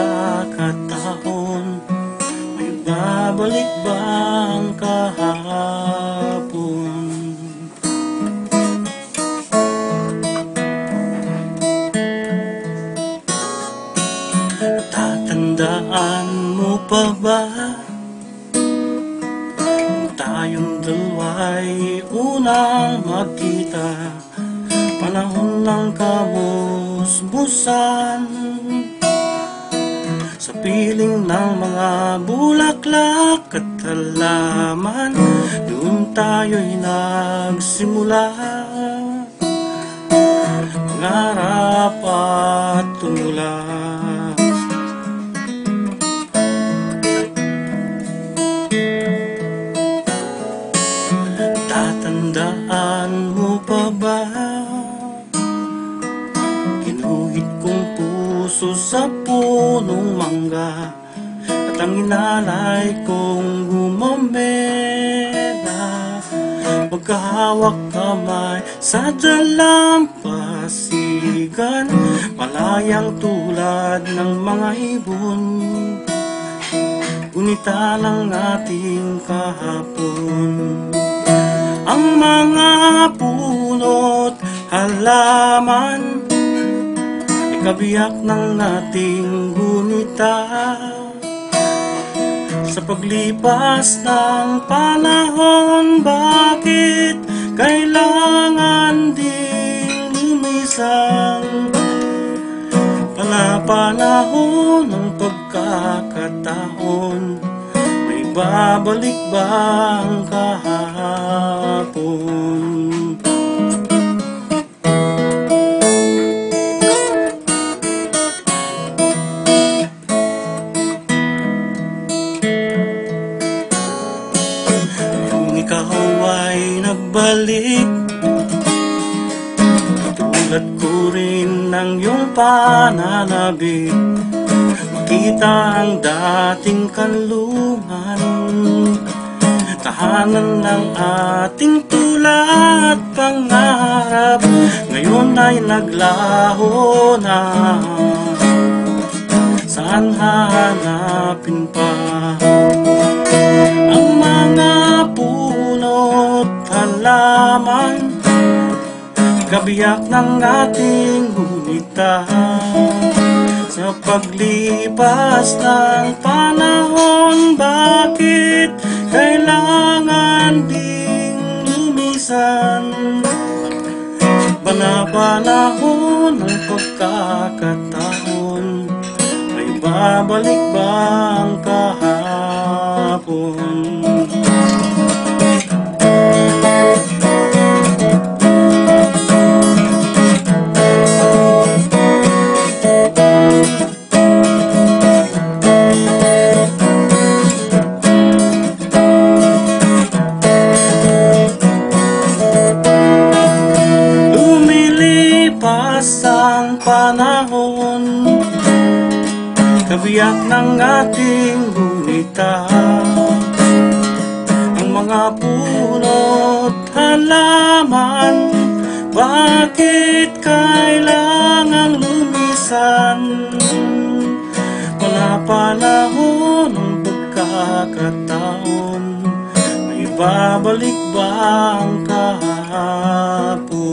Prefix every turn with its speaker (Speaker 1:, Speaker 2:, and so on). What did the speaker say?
Speaker 1: pagkakataon, may babalik ba ang kahapon? Tatandaan mo pa ba tayong dalawa'y unang magkita, panahon ng kamusmusan, sa piling ng mga bulaklak at halaman, doon tayo'y nagsimula, mangarap at tumula. Tatandaan mo pa ba? Ginuhit kong puso sa punong mangga, at ang inalay kong gumamela, magkahawak kamay sa dalampasigan, malayang tulad ng mga ibon, gunita ng ating kahapon. Ang mga puno't halaman, ikabiyak ng ating gunita, sa paglipas ng panahon, bakit kailangan ding lumisan? Panahon ng pagkakataon, may babalik ba ang kahapon? Yung ikaw ay nagbalik, tulad ko rin ng iyong pananabik, makita ang dating kanlungan, tahanan ng ating tula at pangarap, ngayon ay naglaho na, saan hanapin pa? Ang mga puno't halaman, kabiyak ng ating gunita, sa paglipas ng panahon, bakit kailangan ding lumisan? Panahon ng pagkakataon, may babalik ba ang kahapon? Ang panahon, kabiyak ng ating gunita, ang mga puno't halaman, bakit kailangang lumisan? Panahon ng pagkakataon, may babalik ba ang kahapon?